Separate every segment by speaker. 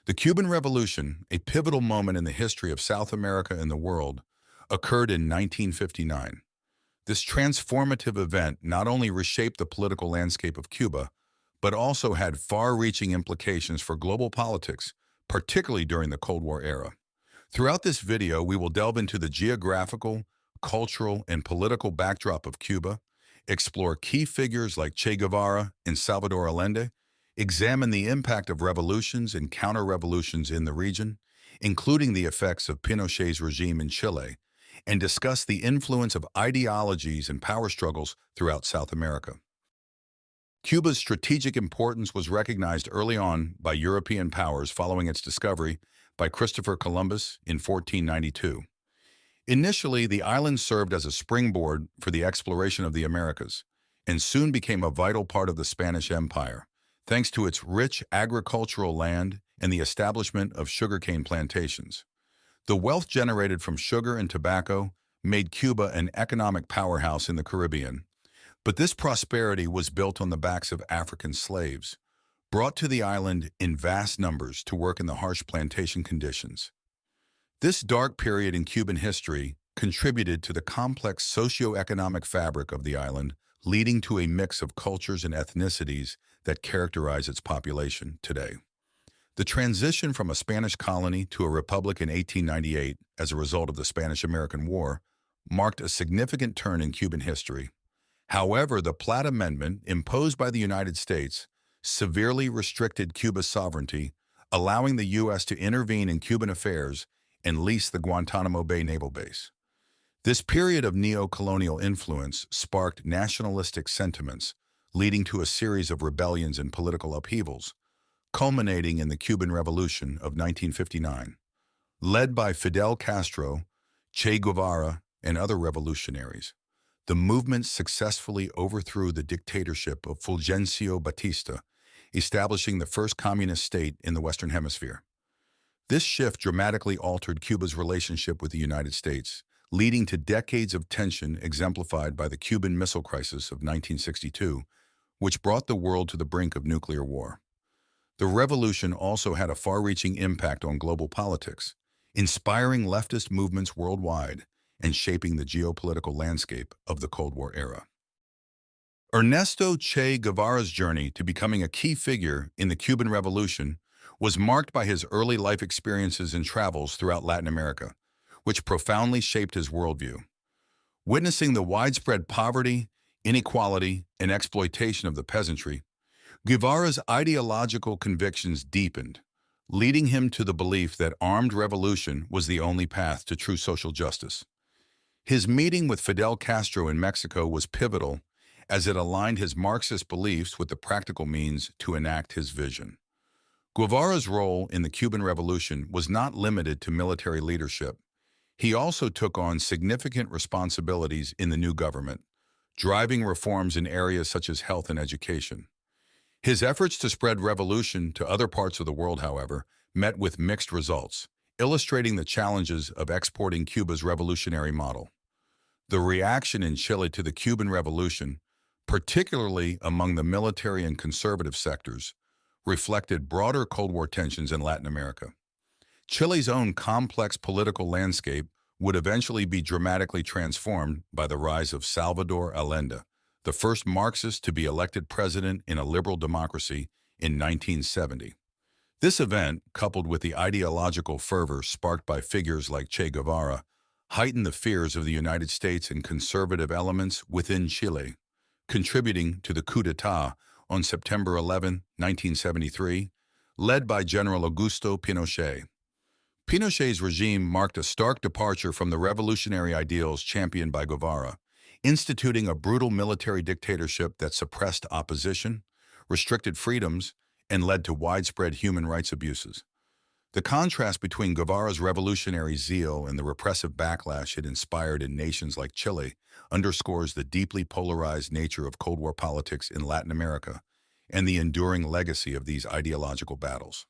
Speaker 1: The Cuban Revolution, a pivotal moment in the history of South America and the world, occurred in 1959. This transformative event not only reshaped the political landscape of Cuba, but also had far-reaching implications for global politics, particularly during the Cold War era. Throughout this video, we will delve into the geographical, cultural, and political backdrop of Cuba, explore key figures like Che Guevara and Salvador Allende, examine the impact of revolutions and counter-revolutions in the region, including the effects of Pinochet's regime in Chile, and discuss the influence of ideologies and power struggles throughout South America. Cuba's strategic importance was recognized early on by European powers following its discovery by Christopher Columbus in 1492. Initially, the island served as a springboard for the exploration of the Americas, and soon became a vital part of the Spanish Empire, thanks to its rich agricultural land and the establishment of sugarcane plantations. The wealth generated from sugar and tobacco made Cuba an economic powerhouse in the Caribbean, but this prosperity was built on the backs of African slaves, brought to the island in vast numbers to work in the harsh plantation conditions. This dark period in Cuban history contributed to the complex socio-economic fabric of the island, leading to a mix of cultures and ethnicities that characterize its population today. The transition from a Spanish colony to a republic in 1898 as a result of the Spanish-American War marked a significant turn in Cuban history. However, the Platt Amendment, imposed by the United States, severely restricted Cuba's sovereignty, allowing the U.S. to intervene in Cuban affairs and lease the Guantanamo Bay naval base. This period of neo-colonial influence sparked nationalistic sentiments, leading to a series of rebellions and political upheavals, culminating in the Cuban Revolution of 1959. Led by Fidel Castro, Che Guevara, and other revolutionaries, the movement successfully overthrew the dictatorship of Fulgencio Batista, establishing the first communist state in the Western Hemisphere. This shift dramatically altered Cuba's relationship with the United States, leading to decades of tension exemplified by the Cuban Missile Crisis of 1962, which brought the world to the brink of nuclear war. The revolution also had a far-reaching impact on global politics, inspiring leftist movements worldwide and shaping the geopolitical landscape of the Cold War era. Ernesto Che Guevara's journey to becoming a key figure in the Cuban Revolution was marked by his early life experiences and travels throughout Latin America, which profoundly shaped his worldview. Witnessing the widespread poverty, inequality, and exploitation of the peasantry, Guevara's ideological convictions deepened, leading him to the belief that armed revolution was the only path to true social justice. His meeting with Fidel Castro in Mexico was pivotal, as it aligned his Marxist beliefs with the practical means to enact his vision. Guevara's role in the Cuban Revolution was not limited to military leadership. He also took on significant responsibilities in the new government, driving reforms in areas such as health and education. His efforts to spread revolution to other parts of the world, however, met with mixed results, illustrating the challenges of exporting Cuba's revolutionary model. The reaction in Chile to the Cuban Revolution, particularly among the military and conservative sectors, reflected broader Cold War tensions in Latin America. Chile's own complex political landscape would eventually be dramatically transformed by the rise of Salvador Allende, the first Marxist to be elected president in a liberal democracy in 1970. This event, coupled with the ideological fervor sparked by figures like Che Guevara, heightened the fears of the United States and conservative elements within Chile, contributing to the coup d'etat on September 11, 1973, led by General Augusto Pinochet. Pinochet's regime marked a stark departure from the revolutionary ideals championed by Guevara, instituting a brutal military dictatorship that suppressed opposition, restricted freedoms, and led to widespread human rights abuses. The contrast between Guevara's revolutionary zeal and the repressive backlash it inspired in nations like Chile underscores the deeply polarized nature of Cold War politics in Latin America and the enduring legacy of these ideological battles.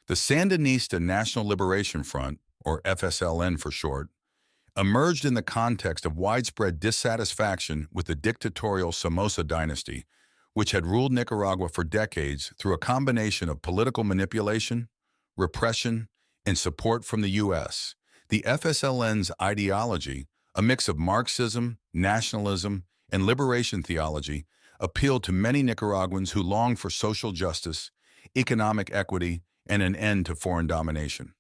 Speaker 1: The Sandinista National Liberation Front, or FSLN for short, emerged in the context of widespread dissatisfaction with the dictatorial Somoza dynasty, which had ruled Nicaragua for decades through a combination of political manipulation, repression, and support from the U.S. The FSLN's ideology, a mix of Marxism, nationalism, and liberation theology, appealed to many Nicaraguans who longed for social justice, economic equity, and an end to foreign domination.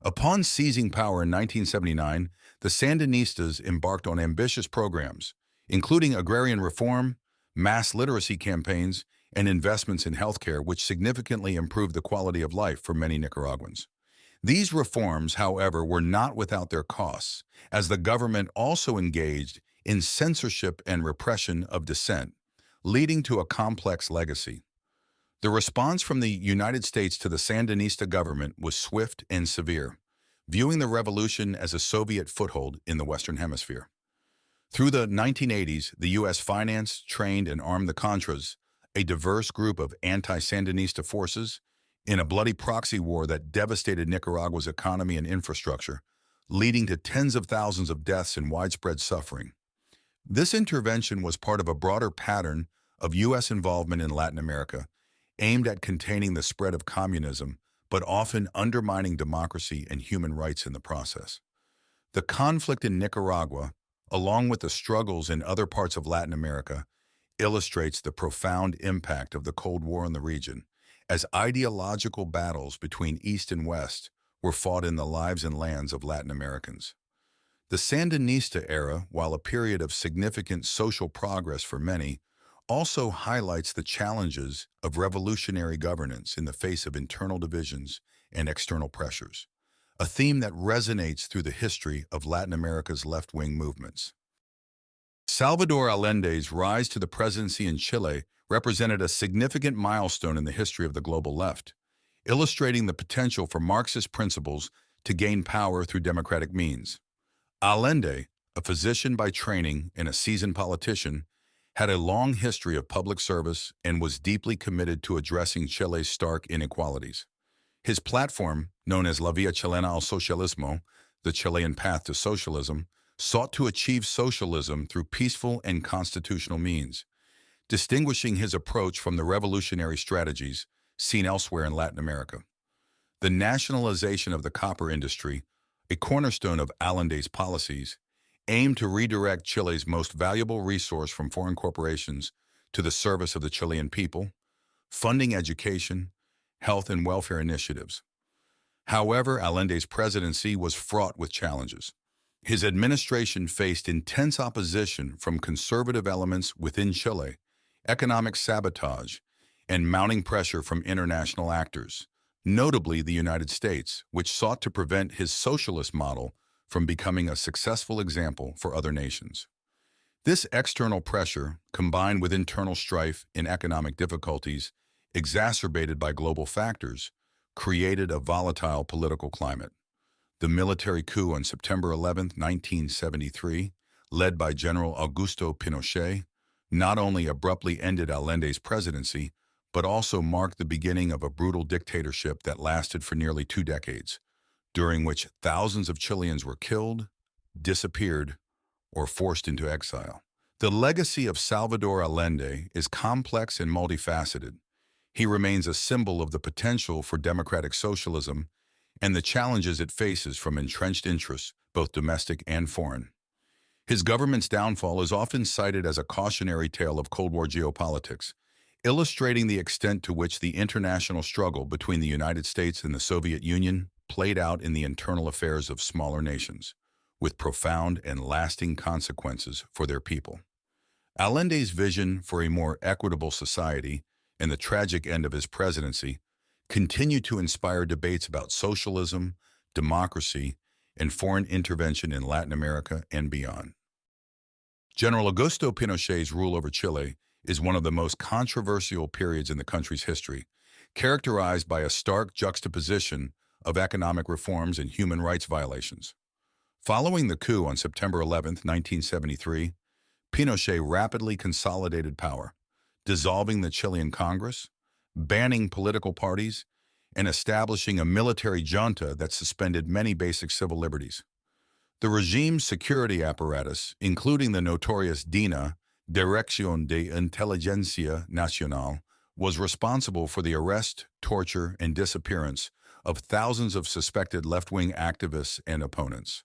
Speaker 1: Upon seizing power in 1979, the Sandinistas embarked on ambitious programs, including agrarian reform, mass literacy campaigns, and investments in healthcare, which significantly improved the quality of life for many Nicaraguans. These reforms, however, were not without their costs, as the government also engaged in censorship and repression of dissent, leading to a complex legacy. The response from the United States to the Sandinista government was swift and severe, viewing the revolution as a Soviet foothold in the Western Hemisphere. Through the 1980s, the U.S. financed, trained, and armed the Contras, a diverse group of anti-Sandinista forces, in a bloody proxy war that devastated Nicaragua's economy and infrastructure, leading to tens of thousands of deaths and widespread suffering. This intervention was part of a broader pattern of U.S. involvement in Latin America, aimed at containing the spread of communism, but often undermining democracy and human rights in the process. The conflict in Nicaragua, along with the struggles in other parts of Latin America, illustrates the profound impact of the Cold War in the region, as ideological battles between East and West were fought in the lives and lands of Latin Americans. The Sandinista era, while a period of significant social progress for many, also highlights the challenges of revolutionary governance in the face of internal divisions and external pressures, a theme that resonates through the history of Latin America's left-wing movements. Salvador Allende's rise to the presidency in Chile represented a significant milestone in the history of the global left, illustrating the potential for Marxist principles to gain power through democratic means. Allende, a physician by training and a seasoned politician, had a long history of public service and was deeply committed to addressing Chile's stark inequalities. His platform, known as La Vía Chilena al Socialismo, the Chilean path to socialism, sought to achieve socialism through peaceful and constitutional means, distinguishing his approach from the revolutionary strategies seen elsewhere in Latin America. The nationalization of the copper industry, a cornerstone of Allende's policies, aimed to redirect Chile's most valuable resource from foreign corporations to the service of the Chilean people, funding education, health and welfare initiatives. However, Allende's presidency was fraught with challenges. His administration faced intense opposition from conservative elements within Chile, economic sabotage, and mounting pressure from international actors, notably the United States, which sought to prevent his socialist model from becoming a successful example for other nations. This external pressure, combined with internal strife and economic difficulties, exacerbated by global factors, created a volatile political climate. The military coup on September 11, 1973, led by General Augusto Pinochet, not only abruptly ended Allende's presidency, but also marked the beginning of a brutal dictatorship that lasted for nearly 2 decades, during which thousands of Chileans were killed, disappeared, or forced into exile. The legacy of Salvador Allende is complex and multifaceted. He remains a symbol of the potential for democratic socialism and the challenges it faces from entrenched interests, both domestic and foreign. His government's downfall is often cited as a cautionary tale of Cold War geopolitics, illustrating the extent to which the international struggle between the United States and the Soviet Union played out in the internal affairs of smaller nations, with profound and lasting consequences for their people. Allende's vision for a more equitable society and the tragic end of his presidency continue to inspire debates about socialism, democracy, and foreign intervention in Latin America and beyond. General Augusto Pinochet's rule over Chile is one of the most controversial periods in the country's history, characterized by a stark juxtaposition of economic reforms and human rights violations. Following the coup on September 11, 1973, Pinochet rapidly consolidated power, dissolving the Chilean Congress, banning political parties, and establishing a military junta that suspended many basic civil liberties. The regime's security apparatus, including the notorious DINA, Dirección de Inteligencia Nacional, was responsible for the arrest, torture, and disappearance of thousands of suspected left-wing activists and opponents.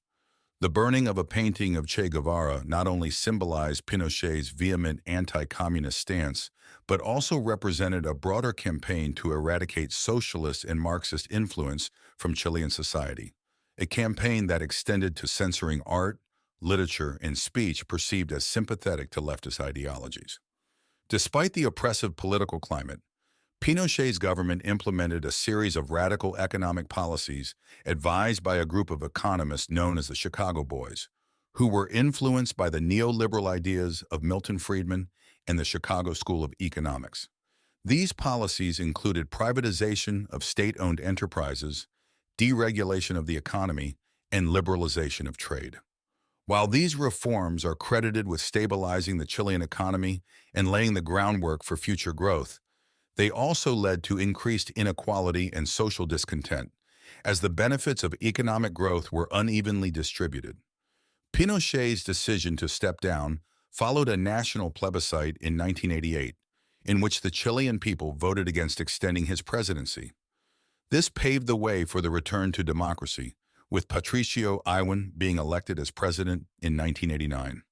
Speaker 1: The burning of a painting of Che Guevara not only symbolized Pinochet's vehement anti-communist stance, but also represented a broader campaign to eradicate socialist and Marxist influence from Chilean society, a campaign that extended to censoring art, literature, and speech perceived as sympathetic to leftist ideologies. Despite the oppressive political climate, Pinochet's government implemented a series of radical economic policies advised by a group of economists known as the Chicago Boys, who were influenced by the neoliberal ideas of Milton Friedman and the Chicago School of Economics. These policies included privatization of state-owned enterprises, deregulation of the economy, and liberalization of trade. While these reforms are credited with stabilizing the Chilean economy and laying the groundwork for future growth, they also led to increased inequality and social discontent, as the benefits of economic growth were unevenly distributed. Pinochet's decision to step down followed a national plebiscite in 1988, in which the Chilean people voted against extending his presidency. This paved the way for the return to democracy, with Patricio Aylwin being elected as president in 1989.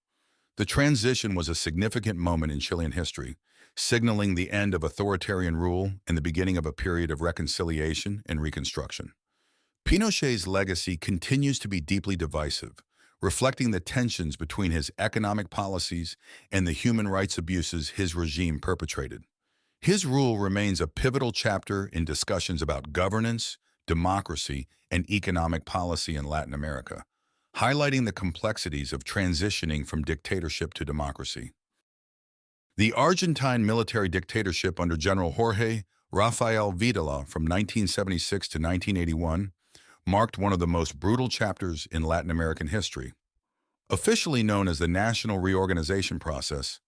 Speaker 1: The transition was a significant moment in Chilean history, signaling the end of authoritarian rule and the beginning of a period of reconciliation and reconstruction. Pinochet's legacy continues to be deeply divisive, reflecting the tensions between his economic policies and the human rights abuses his regime perpetrated. His rule remains a pivotal chapter in discussions about governance, democracy, and economic policy in Latin America, highlighting the complexities of transitioning from dictatorship to democracy. The Argentine military dictatorship under General Jorge Rafael Videla from 1976 to 1981 marked one of the most brutal chapters in Latin American history. Officially known as the National Reorganization Process,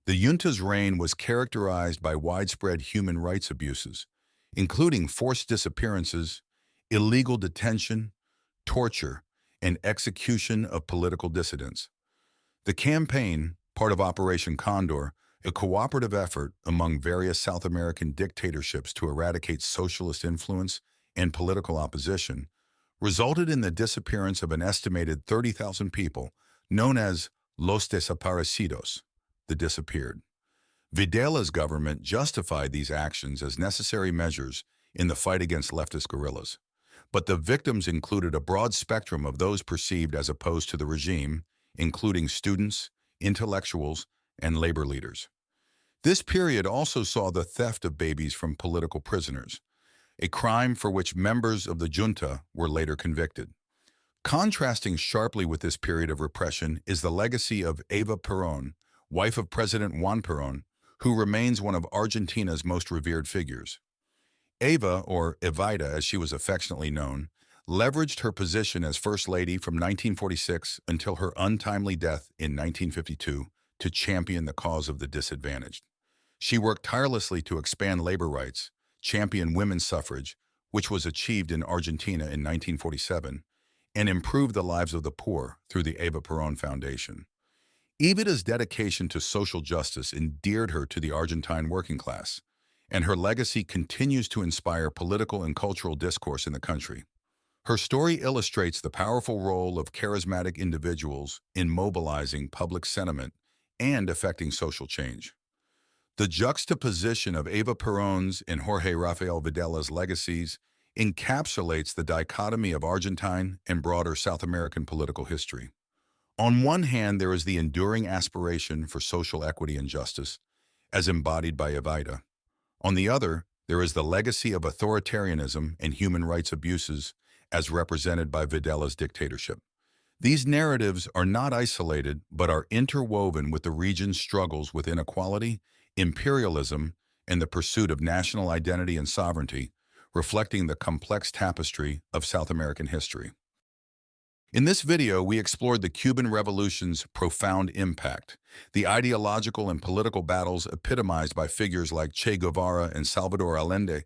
Speaker 1: the junta's reign was characterized by widespread human rights abuses, including forced disappearances, illegal detention, torture, and execution of political dissidents. The campaign, part of Operation Condor, a cooperative effort among various South American dictatorships to eradicate socialist influence and political opposition, resulted in the disappearance of an estimated 30,000 people, known as Los Desaparecidos, the disappeared. Videla's government justified these actions as necessary measures in the fight against leftist guerrillas, but the victims included a broad spectrum of those perceived as opposed to the regime, including students, intellectuals, and labor leaders. This period also saw the theft of babies from political prisoners, a crime for which members of the junta were later convicted. Contrasting sharply with this period of repression is the legacy of Eva Perón, wife of President Juan Perón, who remains one of Argentina's most revered figures. Eva, or Evita as she was affectionately known, leveraged her position as First Lady from 1946 until her untimely death in 1952 to champion the cause of the disadvantaged. She worked tirelessly to expand labor rights, champion women's suffrage, which was achieved in Argentina in 1947, and improve the lives of the poor through the Eva Perón Foundation. Evita's dedication to social justice endeared her to the Argentine working class, and her legacy continues to inspire political and cultural discourse in the country. Her story illustrates the powerful role of charismatic individuals in mobilizing public sentiment and affecting social change. The juxtaposition of Eva Perón's and Jorge Rafael Videla's legacies encapsulates the dichotomy of Argentine and broader South American political history. On one hand, there is the enduring aspiration for social equity and justice, as embodied by Evita. On the other, there is the legacy of authoritarianism and human rights abuses, as represented by Videla's dictatorship. These narratives are not isolated, but are interwoven with the region's struggles with inequality, imperialism, and the pursuit of national identity and sovereignty, reflecting the complex tapestry of South American history. In this video, we explored the Cuban Revolution's profound impact, the ideological and political battles epitomized by figures like Che Guevara and Salvador Allende,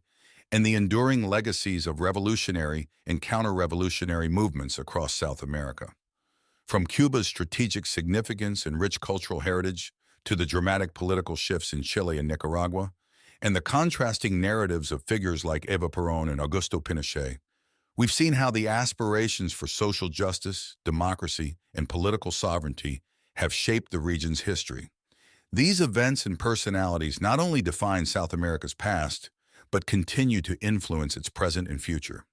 Speaker 1: and the enduring legacies of revolutionary and counter-revolutionary movements across South America. From Cuba's strategic significance and rich cultural heritage to the dramatic political shifts in Chile and Nicaragua, and the contrasting narratives of figures like Eva Perón and Augusto Pinochet, we've seen how the aspirations for social justice, democracy, and political sovereignty have shaped the region's history. These events and personalities not only define South America's past, but continue to influence its present and future.